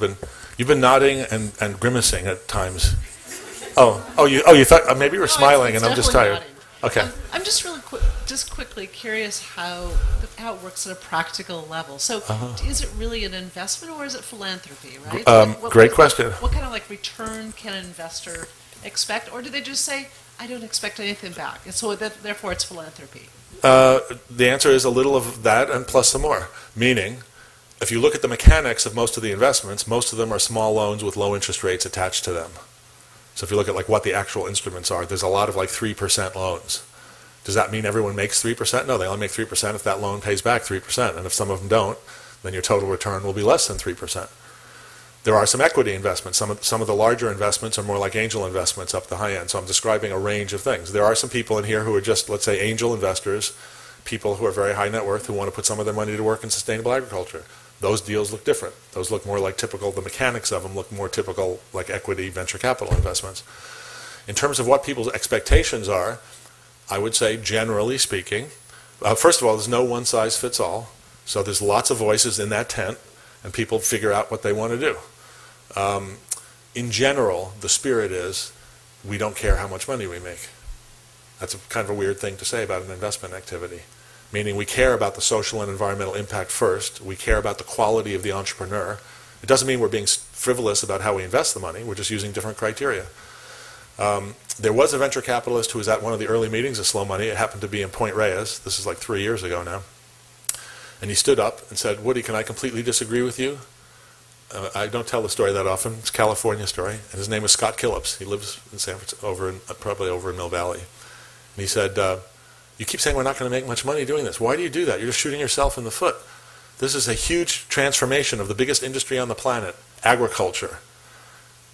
Speaker 2: you've been nodding and grimacing at times. You thought maybe you were smiling and I'm just tired.
Speaker 4: Nodding.
Speaker 2: Okay.
Speaker 4: I'm just really quickly curious how it works at a practical level. So is it really an investment or is it philanthropy, right?
Speaker 2: Great question.
Speaker 4: What kind of return can an investor expect? Or do they just say, I don't expect anything back, and so therefore it's philanthropy?
Speaker 2: The answer is a little of that and plus some more. Meaning, if you look at the mechanics of most of the investments, most of them are small loans with low interest rates attached to them. So if you look at what the actual instruments are, there's a lot of 3% loans. Does that mean everyone makes 3%? No, they only make 3% if that loan pays back 3%. And if some of them don't, then your total return will be less than 3%. There are some equity investments. Some of the larger investments are more like angel investments up the high end. So I'm describing a range of things. There are some people in here who are just, let's say, angel investors, people who are very high net worth who want to put some of their money to work in sustainable agriculture. Those deals look different. Those look more like typical, the mechanics of them look more typical like equity venture capital investments. In terms of what people's expectations are, I would say generally speaking, first of all, there's no one size fits all. So there's lots of voices in that tent, and people figure out what they want to do. In general, the spirit is, we don't care how much money we make. That's kind of a weird thing to say about an investment activity. Meaning we care about the social and environmental impact first. We care about the quality of the entrepreneur. It doesn't mean we're being frivolous about how we invest the money. We're just using different criteria. There was a venture capitalist who was at one of the early meetings of Slow Money. It happened to be in Point Reyes. This is like 3 years ago now. And he stood up and said, "Woody, can I completely disagree with you?" I don't tell the story that often. It's a California story. And his name is Scott Killips. He lives in San Francisco, probably over in Mill Valley. And he said, "You keep saying we're not going to make much money doing this. Why do you do that? You're just shooting yourself in the foot. This is a huge transformation of the biggest industry on the planet, agriculture.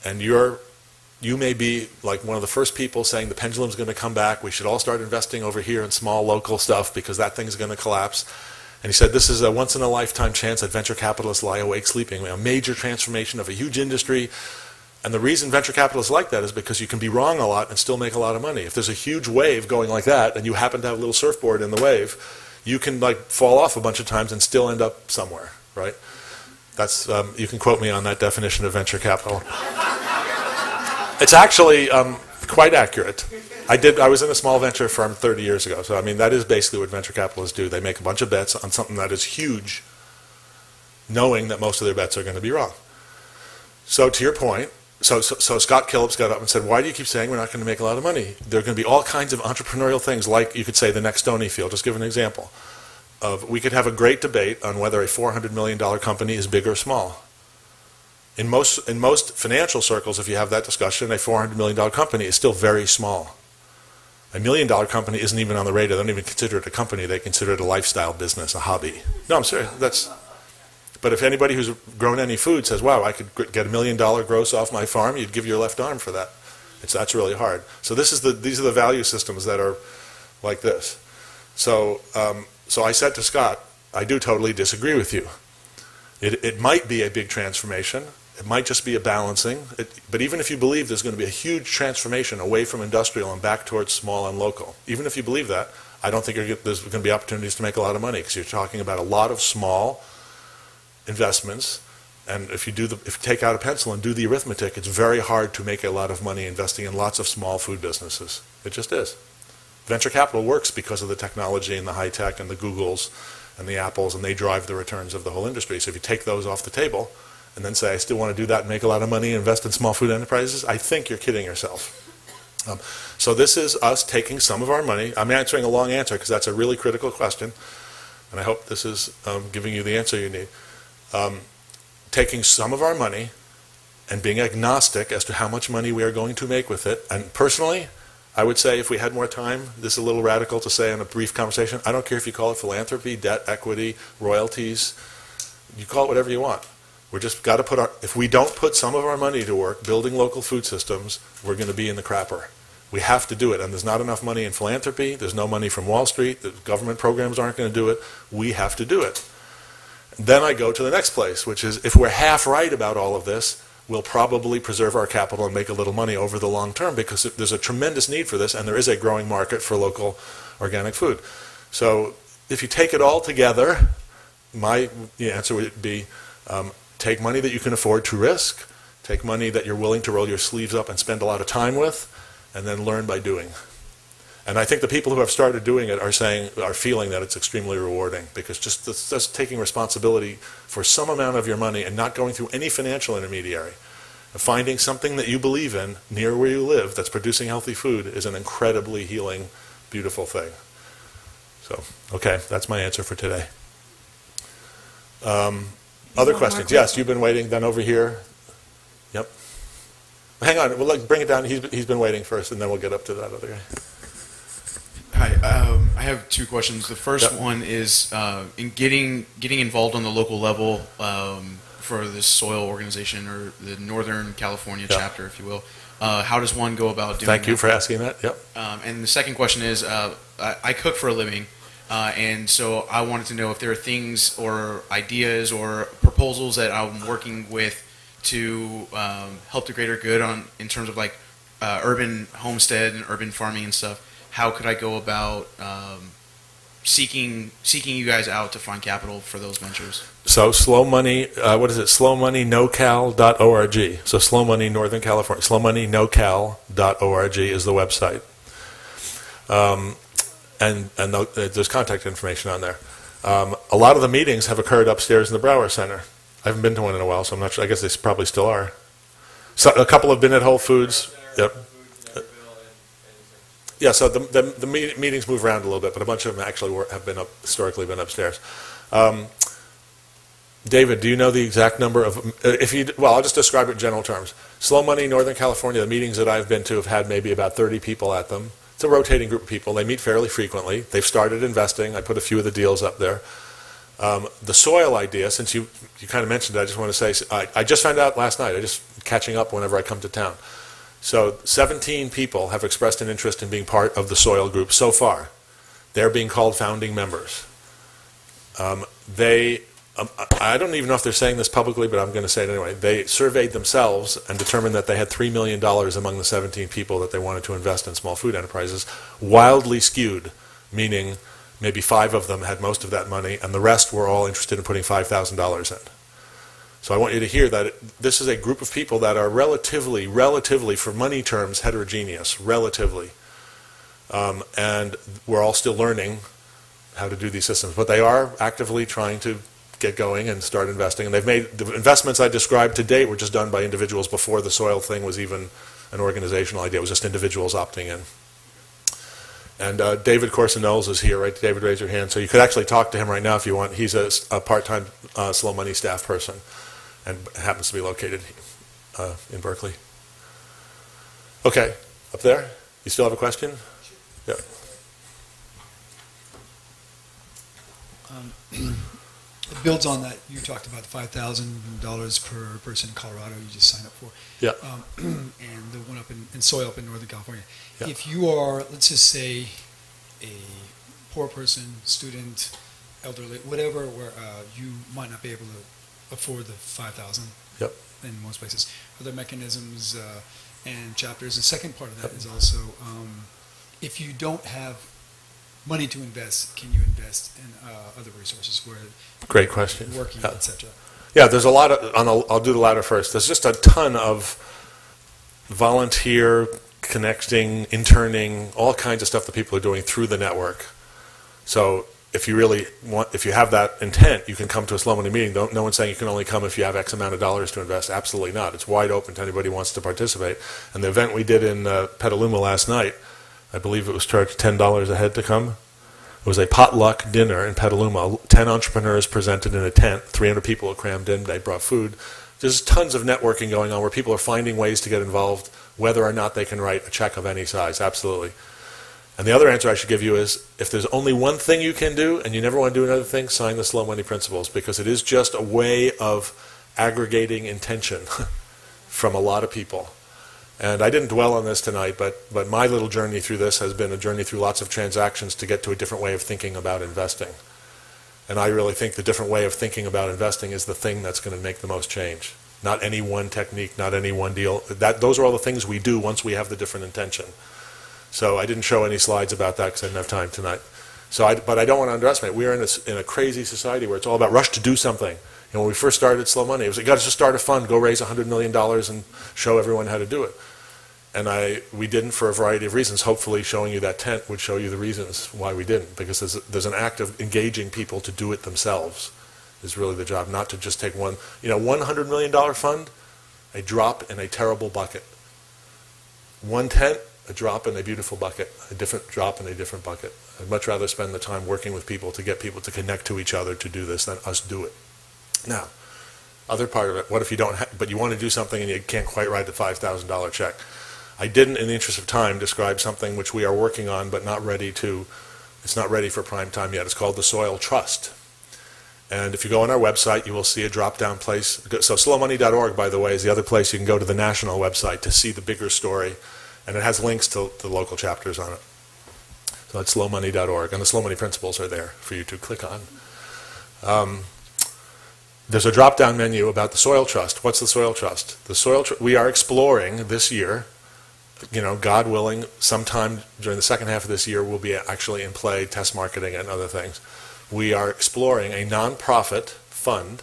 Speaker 2: And you may be like one of the first people saying the pendulum's going to come back. We should all start investing over here in small local stuff because that thing's going to collapse." And he said, "This is a once-in-a-lifetime chance that venture capitalists lie awake sleeping. A major transformation of a huge industry. And the reason venture capitalists like that is because you can be wrong a lot and still make a lot of money. If there's a huge wave going like that and you happen to have a little surfboard in the wave, you can like fall off a bunch of times and still end up somewhere, right?" That's you can quote me on that definition of venture capital. It's actually quite accurate. I was in a small venture firm 30 years ago, so I mean that is basically what venture capitalists do. They make a bunch of bets on something that is huge, knowing that most of their bets are going to be wrong. So to your point, so Scott Killips got up and said, "Why do you keep saying we're not going to make a lot of money? There are going to be all kinds of entrepreneurial things, like you could say the next Stonyfield." Just give an example. We could have a great debate on whether a $400 million company is big or small. In most financial circles, if you have that discussion, a $400 million company is still very small. A $1 million company isn't even on the radar. They don't even consider it a company. They consider it a lifestyle business, a hobby. No, I'm serious. But if anybody who's grown any food says, "Wow, I could get $1 million gross off my farm," you'd give your left arm for that. That's really hard. So these are the value systems that are like this. So I said to Scott, "I do totally disagree with you. It might be a big transformation. It might just be a balancing. But even if you believe there's going to be a huge transformation away from industrial and back towards small and local, even if you believe that, I don't think there's going to be opportunities to make a lot of money because you're talking about a lot of small investments. And if you take out a pencil and do the arithmetic, it's very hard to make a lot of money investing in lots of small food businesses. It just is. Venture capital works because of the technology and the high tech and the Googles and the Apples, and they drive the returns of the whole industry. So if you take those off the table and then say, "I still want to do that and make a lot of money and invest in small food enterprises," I think you're kidding yourself. So this is us taking some of our money. I'm answering a long answer because that's a really critical question, and I hope this is giving you the answer you need. Taking some of our money and being agnostic as to how much money we are going to make with it. And personally, I would say if we had more time, this is a little radical to say in a brief conversation, I don't care if you call it philanthropy, debt, equity, royalties, you call it whatever you want. We're just got to if we don't put some of our money to work building local food systems, we're going to be in the crapper. We have to do it, and there's not enough money in philanthropy, there's no money from Wall Street, the government programs aren't going to do it, we have to do it. Then I go to the next place, which is if we're half right about all of this, we'll probably preserve our capital and make a little money over the long term because there's a tremendous need for this and there is a growing market for local organic food. So if you take it all together, my answer would be take money that you can afford to risk, take money that you're willing to roll your sleeves up and spend a lot of time with, and then learn by doing. And I think the people who have started doing it are feeling that it's extremely rewarding because just taking responsibility for some amount of your money and not going through any financial intermediary, finding something that you believe in near where you live that's producing healthy food is an incredibly healing, beautiful thing. So, okay, that's my answer for today. Other questions? Yes, you've been waiting. Then over here. Yep. Hang on. We'll bring it down. He's been waiting first, and then we'll get up to that other guy.
Speaker 5: Hi, I have two questions. The first one is in getting involved on the local level for this soil organization or the Northern California chapter, if you will. How does one go about doing that?
Speaker 2: Thank you for asking that. Yep.
Speaker 5: And the second question is, I cook for a living. And so I wanted to know if there are things or ideas or proposals that I'm working with to help the greater good in terms of like urban homestead and urban farming and stuff. How could I go about seeking you guys out to find capital for those ventures?
Speaker 2: So Slow Money, what is it? slowmoneynocal.org. So Slow Money Northern California. slowmoneynocal.org is the website. And there's contact information on there. A lot of the meetings have occurred upstairs in the Brower Center. I haven't been to one in a while, so I'm not sure. I guess they probably still are. So a couple have been at Whole Foods. Yep. Yeah, so the meetings move around a little bit, but a bunch of them actually have been historically been upstairs. David, do you know the exact number of? Well, I'll just describe it in general terms. Slow Money Northern California. The meetings that I've been to have had maybe about 30 people at them. It's a rotating group of people. They meet fairly frequently. They've started investing. I put a few of the deals up there. The soil idea, since you kind of mentioned it, I just want to say, I just found out last night. I'm just catching up whenever I come to town. So 17 people have expressed an interest in being part of the soil group so far. They're being called founding members. I don't even know if they're saying this publicly, but I'm going to say it anyway. They surveyed themselves and determined that they had $3 million among the 17 people that they wanted to invest in small food enterprises, wildly skewed, meaning maybe 5 of them had most of that money, and the rest were all interested in putting $5,000 in. So I want you to hear that this is a group of people that are relatively, for money terms, heterogeneous, relatively. And we're all still learning how to do these systems. But they are actively trying to get going and start investing. And they've made, the investments I described to date were just done by individuals before the soil thing was even an organizational idea. It was just individuals opting in. And David Corson-Knowles is here, right? David, raise your hand. So you could actually talk to him right now if you want. He's a part-time Slow Money staff person and happens to be located in Berkeley. Okay, up there? You still have a question? Yeah.
Speaker 6: It builds on that. You talked about the $5,000 per person in Colorado you just signed up for.
Speaker 2: Yeah.
Speaker 6: And the one up in soil up in Northern California.
Speaker 2: Yeah.
Speaker 6: If you are, let's just say, a poor person, student, elderly, whatever, where you might not be able to afford the $5,000
Speaker 2: Yep.
Speaker 6: in most places. Are there mechanisms and chapters? The second part of that is also, if you don't have money to invest, can you invest in other resources where
Speaker 2: Great question.
Speaker 6: working,
Speaker 2: Yeah.
Speaker 6: etc.?
Speaker 2: Yeah, there's a lot of, I'll do the latter first. There's just a ton of volunteer, connecting, interning, all kinds of stuff that people are doing through the network. So if you really want, if you have that intent, you can come to a Slow Money meeting. No one's saying you can only come if you have X amount of dollars to invest. Absolutely not. It's wide open to anybody who wants to participate. And the event we did in Petaluma last night, I believe it was charged $10 a head to come. It was a potluck dinner in Petaluma. 10 entrepreneurs presented in a tent. 300 people were crammed in. They brought food. There's tons of networking going on where people are finding ways to get involved, whether or not they can write a check of any size. Absolutely. And the other answer I should give you is, if there's only one thing you can do and you never want to do another thing, sign the Slow Money Principles, because it is just a way of aggregating intention from a lot of people. And I didn't dwell on this tonight, but my little journey through this has been a journey through lots of transactions to get to a different way of thinking about investing. And I really think the different way of thinking about investing is the thing that's going to make the most change. Not any one technique, not any one deal. Those are all the things we do once we have the different intention. So I didn't show any slides about that because I didn't have time tonight. But I don't want to underestimate. We are in a crazy society where it's all about rush to do something. You know, when we first started Slow Money, it was, you got to just start a fund, go raise $100 million and show everyone how to do it. And we didn't for a variety of reasons. Hopefully showing you that tent would show you the reasons why we didn't, because there's an act of engaging people to do it themselves is really the job, not to just take one. You know, $100 million fund, a drop in a terrible bucket. One tent, a drop in a beautiful bucket, a different drop in a different bucket. I'd much rather spend the time working with people to get people to connect to each other to do this than us do it. Now, other part of it, what if you don't but you want to do something and you can't quite write the $5,000 check? I didn't, in the interest of time, describe something which we are working on but not ready to, it's not ready for prime time yet. It's called the Soil Trust. And if you go on our website, you will see a drop-down place. So slowmoney.org, by the way, is the other place you can go to the national website to see the bigger story. And it has links to the local chapters on it. So that's slowmoney.org, and the Slow Money principles are there for you to click on. There's a drop-down menu about the Soil Trust. What's the Soil Trust? The we are exploring this year, God willing, sometime during the second half of this year, we'll be actually in play, test marketing and other things. We are exploring a non-profit fund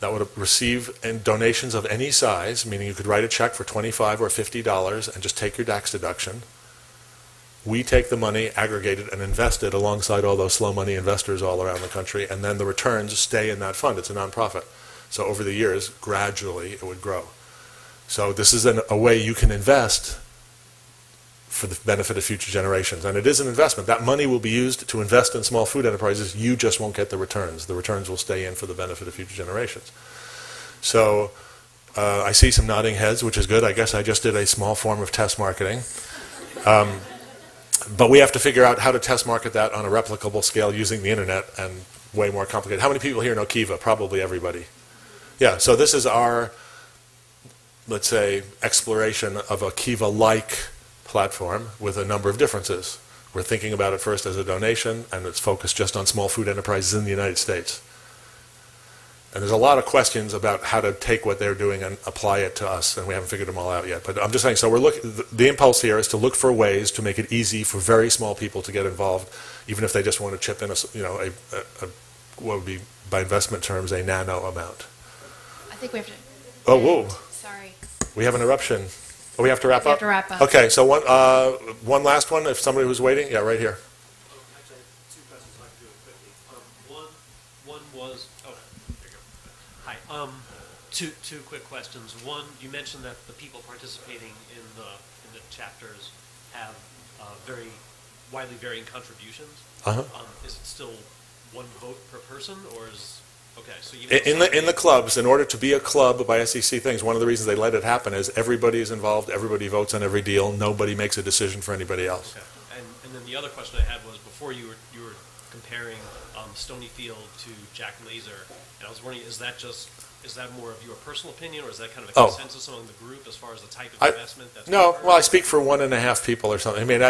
Speaker 2: that would receive donations of any size, meaning you could write a check for $25 or $50 and just take your tax deduction. We take the money, aggregate it, and invest it alongside all those slow money investors all around the country, and then the returns stay in that fund. It's a nonprofit. So over the years, gradually, it would grow. So this is a way you can invest for the benefit of future generations. And it is an investment. That money will be used to invest in small food enterprises. You just won't get the returns. The returns will stay in for the benefit of future generations. So I see some nodding heads, which is good. I guess I just did a small form of test marketing. But we have to figure out how to test market that on a replicable scale using the internet, and way more complicated. How many people here know Kiva? Probably everybody. Yeah, so this is our, let's say, exploration of a Kiva-like platform with a number of differences. We're thinking about it first as a donation, and it's focused just on small food enterprises in the United States. And there's a lot of questions about how to take what they're doing and apply it to us, and we haven't figured them all out yet. But I'm just saying, so the impulse here is to look for ways to make it easy for very small people to get involved, even if they just want to chip in what would be, by investment terms, a nano amount.
Speaker 7: I think we have to.
Speaker 2: Oh, whoa.
Speaker 7: Sorry.
Speaker 2: We have an eruption. Oh, we have to wrap up?
Speaker 7: We have to wrap up.
Speaker 2: Okay, so one last one, if somebody who's waiting. Yeah, right here.
Speaker 8: Actually, I have two questions. I'd like to do it quickly. One was, oh, there you go. Hi. Two quick questions. One, you mentioned that the people participating in the chapters have very widely varying contributions.
Speaker 2: Uh-huh.
Speaker 8: Is it still one vote per person, or is okay? So
Speaker 2: In the clubs, in order to be a club by SEC things, one of the reasons they let it happen is everybody is involved, everybody votes on every deal, nobody makes a decision for anybody else.
Speaker 8: Okay. And then the other question I had was, before you were comparing Stonyfield to Jack Laser, and I was wondering, is that more of your personal opinion, or is that kind of a consensus among the group as far as the type of investment that's
Speaker 2: No,
Speaker 8: preferred?
Speaker 2: well, I speak for 1.5 people or something. I mean,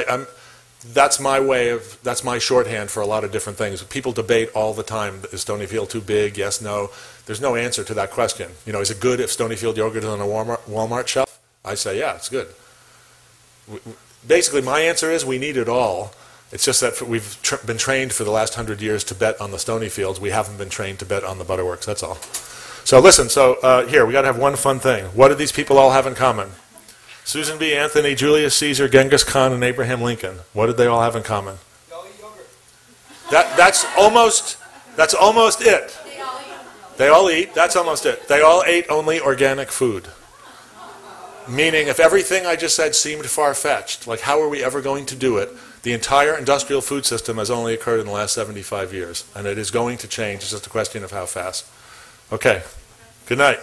Speaker 2: that's my shorthand for a lot of different things. People debate all the time, is Stonyfield too big, yes, no. There's no answer to that question. Is it good if Stonyfield yogurt is on a Walmart shelf? I say, yeah, it's good. Basically, my answer is we need it all. It's just that we've been trained for the last 100 years to bet on the Stonyfields. We haven't been trained to bet on the Butterworks, that's all. So listen, here, we got to have one fun thing. What do these people all have in common? Susan B. Anthony, Julius Caesar, Genghis Khan, and Abraham Lincoln. What did they all have in common?
Speaker 3: They all eat yogurt.
Speaker 2: That's almost it. They all eat. That's almost it. They all ate only organic food. Meaning, if everything I just said seemed far-fetched, like how are we ever going to do it, the entire industrial food system has only occurred in the last 75 years. And it is going to change. It's just a question of how fast. Okay. Good night.